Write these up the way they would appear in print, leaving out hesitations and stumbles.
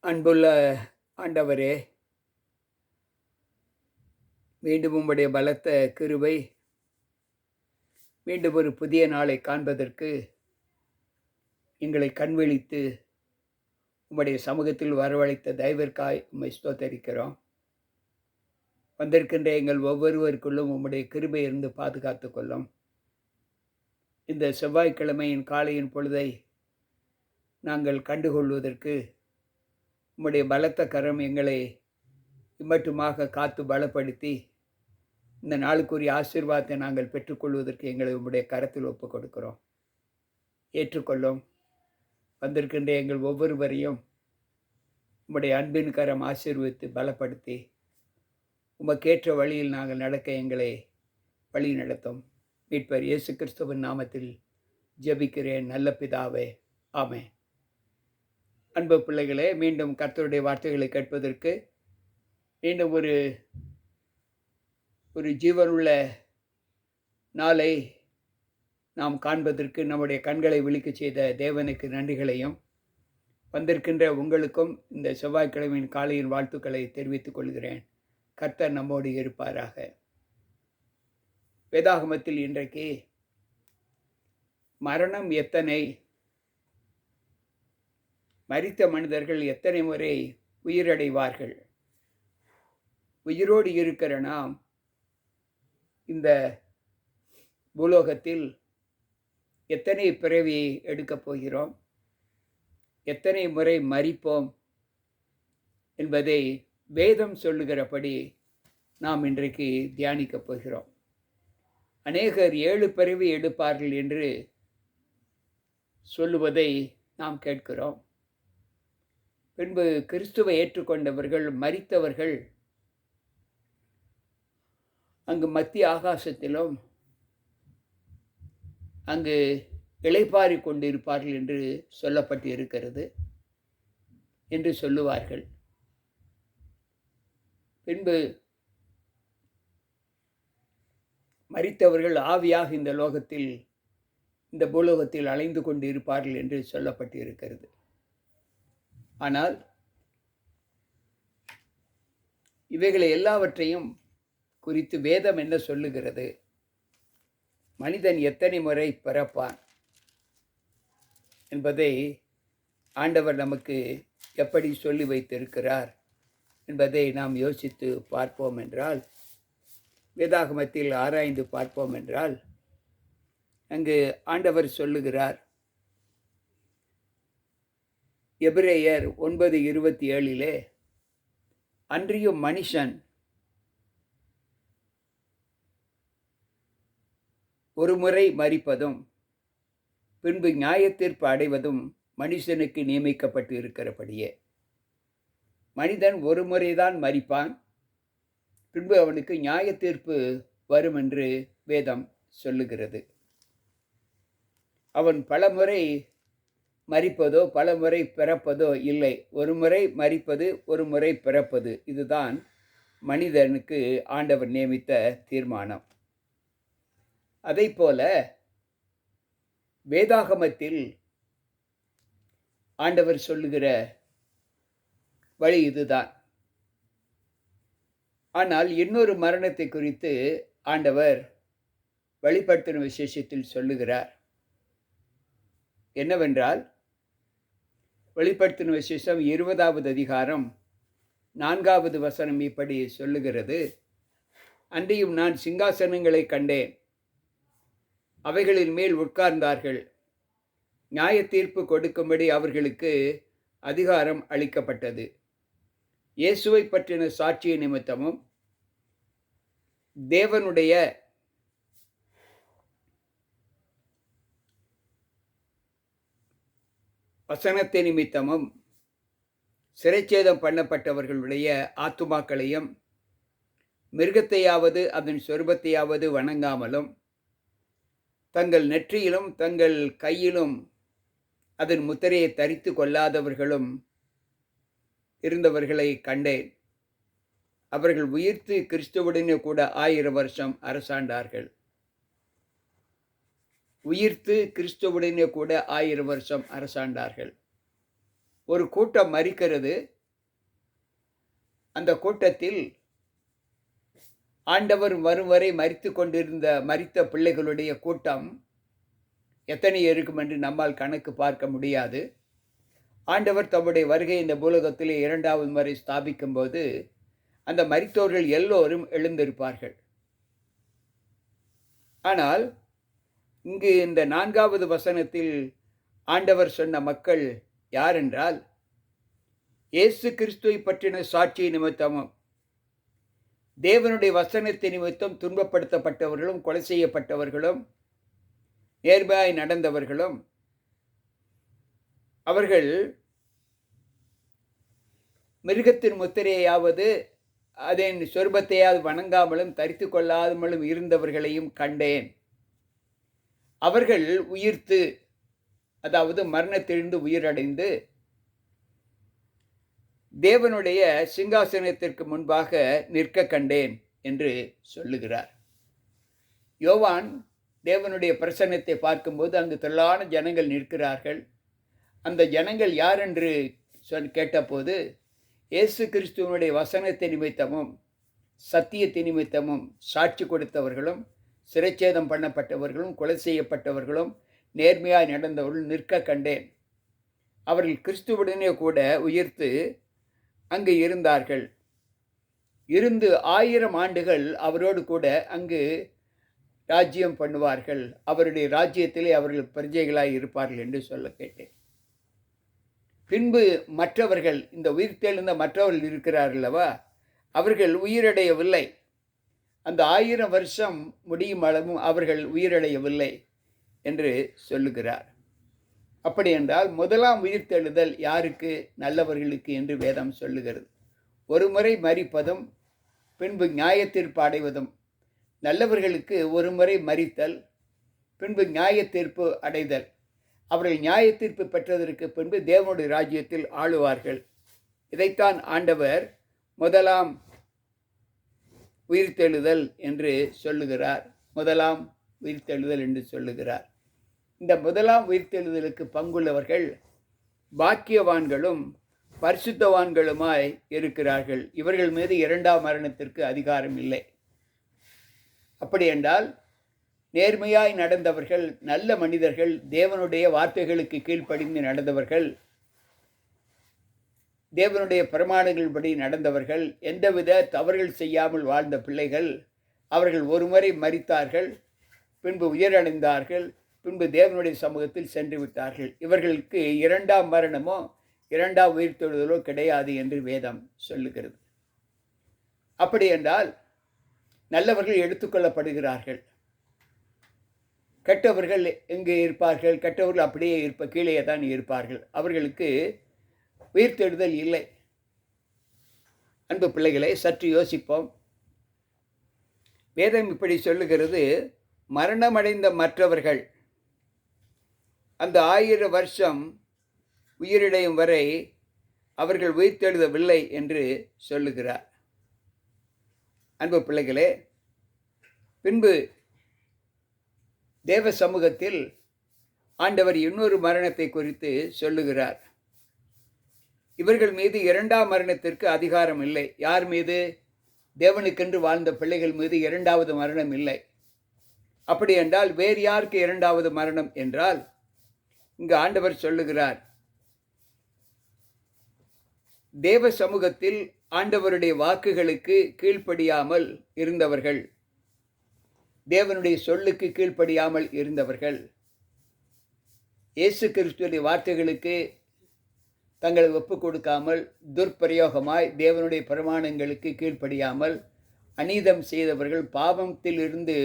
அன்புள்ள ஆண்டவரே, மீண்டும் உம்முடைய பலத்த கிருபை, மீண்டும் ஒரு புதிய நாளை காண்பதற்கு எங்களை கண்விழித்து உம்முடைய சமூகத்தில் வரவழைத்த தயவிற்காய் உம்மை ஸ்தோத்தரிக்கிறோம். வந்திருக்கின்ற எங்கள் ஒவ்வொருவருக்குள்ளும் உம்முடைய கிருபை இருந்து பாதுகாத்துக் கொள்ளும். இந்த செவ்வாய்க்கிழமையின் காலையின் பொழுதை நாங்கள் கண்டுகொள்வதற்கு உம்முடைய பலத்த கரம் எங்களை இம்மட்டுமாக காத்து பலப்படுத்தி, இந்த நாளுக்குரிய ஆசீர்வாதத்தை நாங்கள் பெற்றுக்கொள்வதற்கு எங்களை உம்முடைய கரத்தில் ஒப்புக் கொடுக்கிறோம். ஏற்றுக்கொள்ளும். வந்திருக்கின்ற எங்கள் ஒவ்வொருவரையும் உம்முடைய அன்பின் கரம் ஆசீர்வதித்து பலப்படுத்தி, உமக்கேற்ற வழியில் நாங்கள் நடக்க எங்களை வழி நடத்தும். மீட்பர் இயேசு கிறிஸ்துவின் நாமத்தில் ஜெபிக்கிறேன் நல்ல பிதாவே, ஆமென். அன்பு பிள்ளைகளே, மீண்டும் கர்த்தருடைய வார்த்தைகளை கேட்பதற்கு மீண்டும் ஒரு ஜீவனுள்ள நாளை நாம் காண்பதற்கு நம்முடைய கண்களை விழிக்கச் செய்த தேவனுக்கு நன்றிகளையும், வந்திருக்கின்ற உங்களுக்கும் இந்த செவ்வாய்க்கிழமையின் காலையின் வாழ்த்துக்களை தெரிவித்துக் கொள்கிறேன். கர்த்தர் நம்மோடு இருப்பாராக. வேதாகமத்தில் இன்றைக்கு மரணம் எத்தனை, மரித்த மனிதர்கள் எத்தனை முறை உயிரடைவார்கள், உயிரோடு இருக்கிற நாம் இந்த பூலோகத்தில் எத்தனை பிறவியை எடுக்கப் போகிறோம், எத்தனை முறை மரிப்போம் என்பதை வேதம் சொல்லுகிறபடி நாம் இன்றைக்கு தியானிக்கப் போகிறோம். அநேகர் 7 பிறவி எடுப்பார்கள் என்று சொல்லுவதை நாம் கேட்கிறோம். பின்பு கிறிஸ்துவை ஏற்றுக்கொண்டவர்கள், மரித்தவர்கள் அங்கு மத்திய ஆகாசத்திலும் அங்கு இளைப்பாறி கொண்டிருப்பார்கள் என்று சொல்லப்பட்டு இருக்கிறது என்று சொல்லுவார்கள். பின்பு மரித்தவர்கள் ஆவியாக இந்த லோகத்தில், இந்த பூலோகத்தில் அலைந்து கொண்டு இருப்பார்கள் என்று சொல்லப்பட்டு இருக்கிறது. ஆனால் இவைகளை எல்லாவற்றையும் குறித்து வேதம் என்ன சொல்லுகிறது, மனிதன் எத்தனை முறை பிறப்பான் என்பதை ஆண்டவர் நமக்கு எப்படி சொல்லி வைத்திருக்கிறார் என்பதை நாம் யோசித்து பார்ப்போம் என்றால், வேதாகமத்தில் ஆராய்ந்து பார்ப்போம் என்றால், அங்கு ஆண்டவர் சொல்லுகிறார், எபிரேயர் 9:27 அன்றியும் மனுஷன் ஒரு முறை மரிப்பதும் பின்பு நியாயத்தீர்ப்பு அடைவதும் மனுஷனுக்கு நியமிக்கப்பட்டு இருக்கிறபடியே. மனிதன் ஒரு முறைதான் மரிப்பான், பின்பு அவனுக்கு நியாயத்தீர்ப்பு வரும் என்று வேதம் சொல்லுகிறது. அவன் பல முறை மரிப்பதோ பல முறை பிறப்பதோ இல்லை. ஒரு முறை மரிப்பது, ஒரு முறை பிறப்பது, இதுதான் மனிதனுக்கு ஆண்டவர் நியமித்த தீர்மானம். அதைப்போல வேதாகமத்தில் ஆண்டவர் சொல்லுகிற வழி இதுதான். ஆனால் இன்னொரு மரணத்தை குறித்து ஆண்டவர் வெளிப்படுத்தின விசேஷத்தில் சொல்லுகிறார். என்னவென்றால், வெளிப்படுத்தின விசேஷம் 20வது அதிகாரம் 4வது வசனம் இப்படி சொல்லுகிறது, அன்றியும் நான் சிங்காசனங்களை கண்டேன், அவைகளின் மேல் உட்கார்ந்தார்கள், நியாய தீர்ப்பு கொடுக்கும்படி அவர்களுக்கு அதிகாரம் அளிக்கப்பட்டது. இயேசுவை பற்றின சாட்சிய நிமித்தமும் தேவனுடைய வசனத்தை நிமித்தமும் சிறைச்சேதம் பண்ணப்பட்டவர்களுடைய ஆத்துமாக்களையும் மிருகத்தையாவது அதன் சொரூபத்தையாவது வணங்காமலும் தங்கள் நெற்றியிலும் தங்கள் கையிலும் அதன் முத்திரையை தரித்து கொள்ளாதவர்களும் இருந்தவர்களை கண்டேன். அவர்கள் உயிர்த்து கிறிஸ்துவுடனே கூட 1000 வருஷம் அரசாண்டார்கள். உயிர்த்து கிறிஸ்துவுடனே கூட 1000 வருஷம் அரசாண்டார்கள். ஒரு கூட்டம் மரிக்கிறது. அந்த கூட்டத்தில் ஆண்டவர் வரும் வரை மரித்த பிள்ளைகளுடைய கூட்டம் எத்தனை இருக்கும் என்று நம்மால் கணக்கு பார்க்க முடியாது. ஆண்டவர் தம்முடைய வருகை இந்த பூலோகத்திலே 2வது முறை ஸ்தாபிக்கும்போது அந்த மரித்தோர்கள் எல்லோரும் எழுந்திருப்பார்கள். ஆனால் இங்கு இந்த 4வது வசனத்தில் ஆண்டவர் சொன்ன மக்கள் யார் என்றால், இயேசு கிறிஸ்துவை பற்றின சாட்சி நிமித்தமும் தேவனுடைய வசனத்தை நிமித்தம் துன்பப்படுத்தப்பட்டவர்களும் கொலை செய்யப்பட்டவர்களும் நேர்மையாய் நடந்தவர்களும் அவர்கள் மிருகத்தின் முத்திரையாவது அதன் சொர்பத்தையாவது வணங்காமலும் தரித்து கொள்ளாமலும் இருந்தவர்களையும் கண்டேன். அவர்கள் உயிர்த்து, அதாவது மரணத்திலிருந்து உயிரடைந்து தேவனுடைய சிங்காசனத்திற்கு முன்பாக நிற்க கண்டேன் என்று சொல்லுகிறார். யோவான் தேவனுடைய பிரசன்னத்தை பார்க்கும்போது அங்கு திரளான ஜனங்கள் நிற்கிறார்கள். அந்த ஜனங்கள் யார் என்று கேட்டபோது, இயேசு கிறிஸ்துவனுடைய வசனத்தை நிமித்தமும் சத்தியத்தை நிமித்தமும் சாட்சி கொடுத்தவர்களும் சிறைச்சேதம் பண்ணப்பட்டவர்களும் கொலை செய்யப்பட்டவர்களும் நேர்மையாய் நடந்தவர்களும் நிற்க கண்டேன். அவர்கள் கிறிஸ்துவுடனே கூட உயிர்த்து அங்கு இருந்தார்கள். இருந்து 1000 ஆண்டுகள் அவரோடு கூட அங்கு ராஜ்யம் பண்ணுவார்கள். அவருடைய ராஜ்யத்திலே அவர்கள் பிரஜைகளாய் இருப்பார்கள் என்று சொல்ல கேட்டேன். பின்பு மற்றவர்கள், இந்த உயிர்த்தெழுந்த மற்றவர்கள் இருக்கிறார்கள் அல்லவா, அவர்கள் உயிரடையவில்லை. அந்த 1000 வருஷம் முடியும் அளவும் அவர்கள் உயிரடையவில்லை என்று சொல்லுகிறார். அப்படி என்றால் முதலாம் உயிர்த்தெழுதல் யாருக்கு? நல்லவர்களுக்கு என்று வேதம் சொல்லுகிறது. ஒரு முறை மரிப்பதும் பின்பு நியாயத்தீர்ப்பு அடைவதும், நல்லவர்களுக்கு ஒரு முறை மரித்தல் பின்பு நியாயத்தீர்ப்பு அடைதல். அவர்கள் நியாயத்தீர்ப்பு பெற்றதற்கு பின்பு தேவனுடைய ராஜ்யத்தில் ஆளுவார்கள். இதைத்தான் ஆண்டவர் முதலாம் உயிர்த்தெழுதல் என்று சொல்லுகிறார். முதலாம் உயிர்த்தெழுதல் என்று சொல்லுகிறார். இந்த முதலாம் உயிர்த்தெழுதலுக்கு பங்குள்ளவர்கள் பாக்கியவான்களும் பரிசுத்தவான்களுமாய் இருக்கிறார்கள். இவர்கள் மீது 2ஆம் மரணத்திற்கு அதிகாரம் இல்லை. அப்படி என்றால் நேர்மையாய் நடந்தவர்கள், நல்ல மனிதர்கள், தேவனுடைய வார்த்தைகளுக்கு கீழ்ப்படிந்து நடந்தவர்கள், தேவனுடைய பிரமாணங்கள்படி நடந்தவர்கள், எந்தவித தவறுகள் செய்யாமல் வாழ்ந்த பிள்ளைகள், அவர்கள் ஒருமுறை மரித்தார்கள், பின்பு உயிரடைந்தார்கள், பின்பு தேவனுடைய சமூகத்தில் சென்று விட்டார்கள். இவர்களுக்கு 2ஆம் மரணமோ 2ஆம் உயிர்த்தெழுதலோ கிடையாது என்று வேதம் சொல்லுகிறது. அப்படி என்றால் நல்லவர்கள் எடுத்துக்கொள்ளப்படுகிறார்கள். கெட்டவர்கள் எங்கே இருப்பார்கள்? கெட்டவர்கள் அப்படியே கீழே தான் இருப்பார்கள். அவர்களுக்கு உயிர்த்தெழுதல் இல்லை. அன்பு பிள்ளைகளை, சற்று யோசிப்போம். வேதம் இப்படி சொல்லுகிறது, மரணமடைந்த மற்றவர்கள் அந்த 1000 வருஷம் உயிரிழையும் வரை அவர்கள் உயிர்த்தெழுதவில்லை என்று சொல்லுகிறார். அன்பு பிள்ளைகளே, பின்பு தேவ சமூகத்தில் ஆண்டவர் இன்னொரு மரணத்தை குறித்து சொல்லுகிறார். இவர்கள் மீது 2ஆம் மரணத்திற்கு அதிகாரம் இல்லை. யார் மீது? தேவனுக்கென்று வாழ்ந்த பிள்ளைகள் மீது 2வது மரணம் இல்லை. அப்படி என்றால் வேறு யாருக்கு 2வது மரணம் என்றால், இங்கு ஆண்டவர் சொல்லுகிறார், தேவ சமூகத்தில் ஆண்டவருடைய வாக்குகளுக்கு கீழ்ப்படியாமல் இருந்தவர்கள், தேவனுடைய சொல்லுக்கு கீழ்ப்படியாமல் இருந்தவர்கள், இயேசு கிறிஸ்துவின் வார்த்தைகளுக்கு தங்களை ஒப்புக் கொடுக்காமல் துர்ப்பிரயோகமாய் தேவனுடைய பிரமாணங்களுக்கு கீழ்ப்படியாமல் அநீதம் செய்தவர்கள், பாவத்தில் இருந்து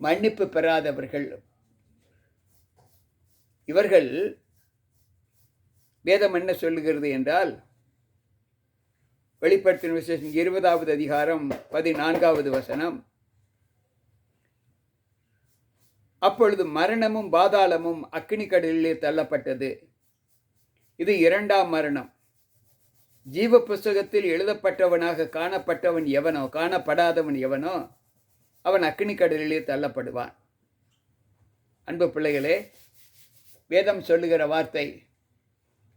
மன்னிப்பு பெறாதவர்கள், இவர்கள் வேதம் என்ன சொல்லுகிறது என்றால், வெளிப்படுத்தின விசேஷம் 20வது அதிகாரம் 14வது வசனம், அப்பொழுது மரணமும் பாதாளமும் அக்கினி கடலிலே தள்ளப்பட்டது. இது 2ஆம் மரணம். ஜீவ புஸ்தகத்தில் எழுதப்பட்டவனாக காணப்படாதவன் எவனோ அவன் அக்கினி கடலிலே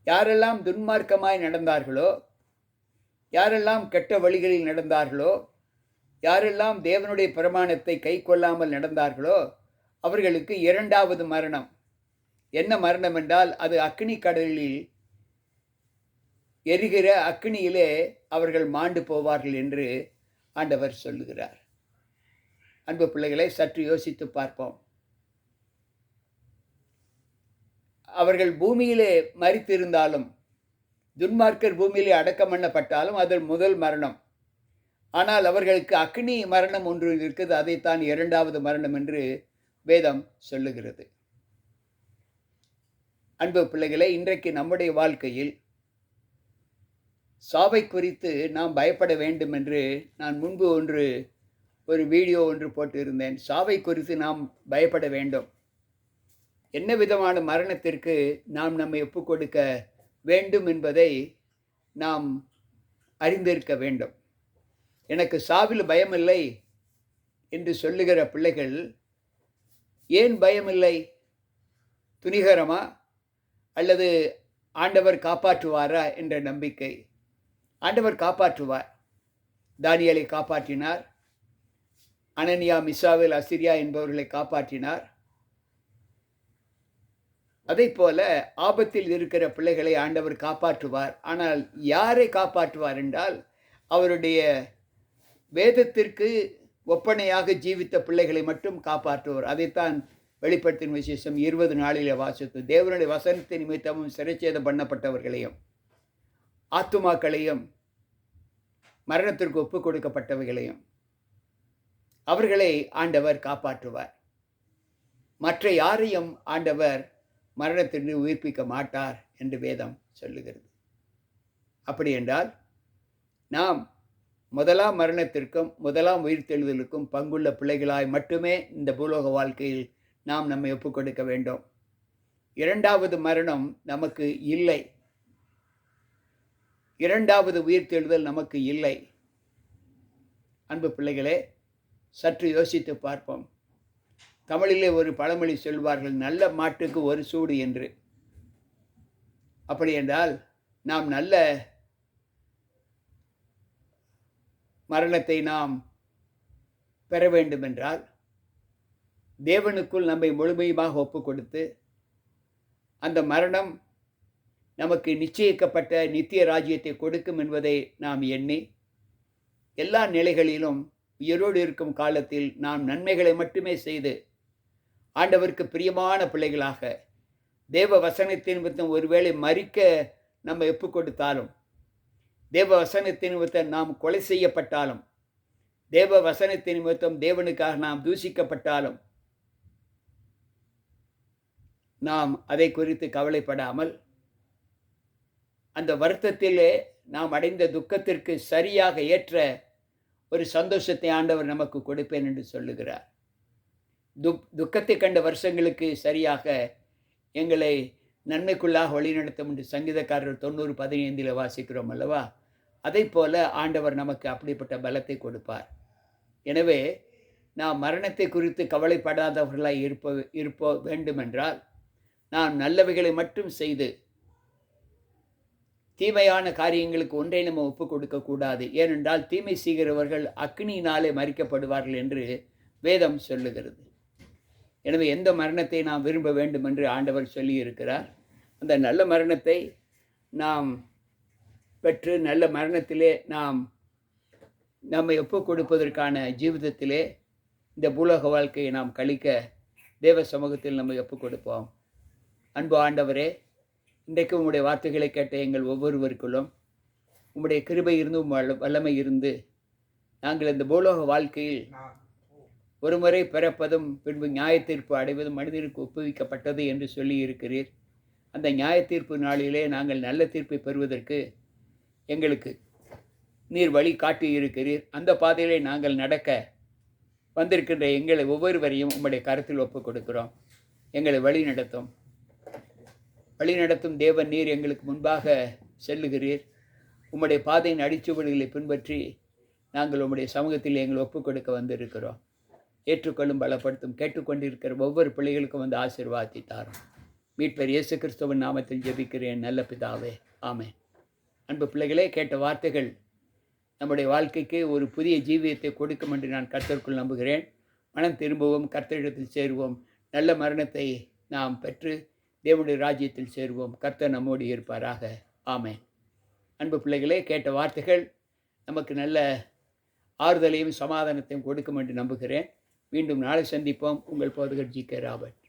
யாரெல்லாம் துன்மார்க்கமாய் நடந்தார்களோ, யாரெல்லாம் கெட்ட வழிகளில் நடந்தார்களோ, யாரெல்லாம் தேவனுடைய பிரமாணத்தை கைக்கொள்ளாமல் நடந்தார்களோ அவர்களுக்கு இரண்டாவது மரணம். என்ன மரணம் என்றால் அது அக்கினி கடலில் எரிகிற அக்கினியிலே அவர்கள் மாண்டு போவார்கள் என்று ஆண்டவர் சொல்லுகிறார். அன்பு பிள்ளைகளை, சற்று யோசித்து பார்ப்போம். அவர்கள் பூமியிலே மரித்திருந்தாலும், துன்மார்க்கர் பூமியிலே அடக்கம் பண்ணப்பட்டாலும் அது முதல் மரணம். ஆனால் அவர்களுக்கு அக்கினி மரணம் ஒன்று இருக்குது, அதைத்தான் இரண்டாவது மரணம் என்று வேதம் சொல்லுகிறது. அன்பு பிள்ளைகளை, இன்றைக்கு நம்முடைய வாழ்க்கையில் சாவை குறித்து நாம் பயப்பட வேண்டும் என்று நான் முன்பு ஒரு வீடியோ ஒன்று போட்டிருந்தேன். சாவை குறித்து நாம் பயப்பட வேண்டும். என்ன விதமான மரணத்திற்கு நாம் நம்மை ஒப்புக் கொடுக்க வேண்டும் என்பதை நாம் அறிந்திருக்க வேண்டும். எனக்கு சாவில் பயமில்லை என்று சொல்லுகிற பிள்ளைகள் ஏன் பயமில்லை? துணிகரமா அல்லது ஆண்டவர் காப்பாற்றுவாரா என்ற நம்பிக்கை? ஆண்டவர் காப்பாற்றுவார். தானியேலை காப்பாற்றினார். அனனியா, மிசாவேல், அசிரியா என்பவர்களை காப்பாற்றினார். அதைப்போல ஆபத்தில் இருக்கிற பிள்ளைகளை ஆண்டவர் காப்பாற்றுவார். ஆனால் யாரை காப்பாற்றுவார் என்றால் அவருடைய வேதத்திற்கு ஒப்பனையாக ஜீவித்த பிள்ளைகளை மட்டும் காப்பாற்றுவார். அதைத்தான் வெளிப்படுத்தின விசேஷம் 20 நாளிலே வாசித்து, தேவனுடைய வசனத்தின் நிமித்தமும் சிறைச்சேதம் பண்ணப்பட்டவர்களையும் ஆத்துமாக்களையும் மரணத்திற்கு ஒப்புக் கொடுக்கப்பட்டவைகளையும் அவர்களை ஆண்டவர் காப்பாற்றுவார். மற்ற யாரையும் ஆண்டவர் மரணத்திற்கு உயிர்ப்பிக்க மாட்டார் என்று வேதம் சொல்லுகிறது. அப்படி என்றால் நாம் முதலாம் மரணத்திற்கும் முதலாம் உயிர்த்தெழுதலுக்கும் பங்குள்ள பிள்ளைகளாய் மட்டுமே இந்த பூலோக வாழ்க்கையில் நாம் நம்மை ஒப்புக் கொடுக்க வேண்டும். இரண்டாவது மரணம் நமக்கு இல்லை. இரண்டாவது உயிர்த்தெழுதல் நமக்கு இல்லை. அன்பு பிள்ளைகளே, சற்று யோசித்து பார்ப்போம். தமிழிலே ஒரு பழமொழி சொல்வார்கள், நல்ல மாட்டுக்கு ஒரு சூடு என்று. அப்படி என்றால் நாம் நல்ல மரணத்தை நாம் பெற வேண்டுமென்றால் தேவனுக்குள் நம்மை முழுமையுமாக ஒப்புக் கொடுத்து அந்த மரணம் நமக்கு நிச்சயிக்கப்பட்ட நித்திய ராஜ்யத்தை கொடுக்கும் என்பதை நாம் எண்ணி எல்லா நிலைகளிலும் உயிரோடு இருக்கும் காலத்தில் நாம் நன்மைகளை மட்டுமே செய்து ஆண்டவருக்கு பிரியமான பிள்ளைகளாக தேவ வசனத்தின் நிமித்தம் ஒருவேளை மரிக்க நம்ம ஒப்புக் கொடுத்தாலும், தேவ வசனத்தின் நிமித்தம் நாம் கொலை செய்யப்பட்டாலும், தேவ வசனத்தின் நிமித்தம் தேவனுக்காக நாம் தூஷிக்கப்பட்டாலும் நாம் அதை குறித்து கவலைப்படாமல் அந்த வருத்தத்திலே நாம் அடைந்த துக்கத்திற்கு சரியாக ஏற்ற ஒரு சந்தோஷத்தை ஆண்டவர் நமக்கு கொடுப்பேன் என்று சொல்லுகிறார். துக்கத்தை கண்ட வருஷங்களுக்கு சரியாக எங்களை நன்மைக்குள்ளாக வழிநடத்தும் என்று சங்கீதக்காரர் 90:15 வாசிக்கிறோம் அல்லவா? அதை போல ஆண்டவர் நமக்கு அப்படிப்பட்ட பலத்தை கொடுப்பார். எனவே நாம் மரணத்தை குறித்து கவலைப்படாதவர்களாய் இருப்போ வேண்டுமென்றால் நாம் நல்லவைகளை மட்டும் செய்து தீமையான காரியங்களுக்கு ஒன்றை நம்ம ஒப்புக் கொடுக்கக்கூடாது. ஏனென்றால் தீமை செய்கிறவர்கள் அக்னியினாலே மரிக்கப்படுவார்கள் என்று வேதம் சொல்லுகிறது. எனவே எந்த மரணத்தை நாம் விரும்ப வேண்டும் என்று ஆண்டவர் சொல்லியிருக்கிறார். அந்த நல்ல மரணத்தை நாம் பெற்று நல்ல மரணத்திலே நாம் நம்மை ஒப்புக் கொடுப்பதற்கான ஜீவிதத்திலே இந்த பூலோக வாழ்க்கையை நாம் கழிக்க தேவ சமூகத்தில் நம்மை ஒப்புக் கொடுப்போம். அன்பு ஆண்டவரே, இன்றைக்கு உம்முடைய வார்த்தைகளை கேட்ட எங்கள் ஒவ்வொருவருக்குள்ளும் உம்முடைய கிருபை இருந்து வல்லமை இருந்து நாங்கள் இந்த பூலோக வாழ்க்கையில் ஒரு முறை பிறப்பதும் பின்பு நியாயத்தீர்ப்பு அடைவதும் மனிதனுக்கு ஒப்புவிக்கப்பட்டது என்று சொல்லி இருக்கிறீர். அந்த நியாயத்தீர்ப்பு நாளிலே நாங்கள் நல்ல தீர்ப்பை பெறுவதற்கு எங்களுக்கு நீர் வழி காட்டி இருக்கிறீர். அந்த பாதையிலே நாங்கள் நடக்க வந்திருக்கின்ற எங்களை ஒவ்வொருவரையும் உம்முடைய கருத்தில் ஒப்புக் கொடுக்கிறோம். எங்களை வழி நடத்தும் தேவன் நீர் எங்களுக்கு முன்பாக செல்லுகிறீர். உம்முடைய பாதையின் அடிச்சுவடுகளை பின்பற்றி நாங்கள் உம்முடைய சமூகத்தில் எங்களை ஒப்புக் கொடுக்க வந்திருக்கிறோம். ஏற்றுக்கொள்ளும், பலப்படுத்தும். கேட்டுக்கொண்டிருக்கிற ஒவ்வொரு பிள்ளைகளுக்கும் வந்து ஆசீர்வாதத்தை தாரும். மீட்பர் இயேசு கிறிஸ்துவின் நாமத்தில் ஜெபிக்கிறேன் நல்ல பிதாவே, ஆமென். அன்பு பிள்ளைகளே, கேட்ட வார்த்தைகள் நம்முடைய வாழ்க்கைக்கு ஒரு புதிய ஜீவியத்தை கொடுக்கும் என்று நான் கர்த்தருக்குள் நம்புகிறேன். மனம் திரும்புவோம், கர்த்தரிடத்தில் சேருவோம், நல்ல மரணத்தை நாம் பெற்று தேவனுடைய ராஜ்யத்தில் சேருவோம். கர்த்தர் நம்மோடு இருப்பாராக. ஆமென். அன்பு பிள்ளைகளே, கேட்ட வார்த்தைகள் நமக்கு நல்ல ஆறுதலையும் சமாதானத்தையும் கொடுக்கும் என்று நம்புகிறேன். மீண்டும் நாளை சந்திப்போம். உங்கள் போதகர் ஜி.கே. ராபர்ட்.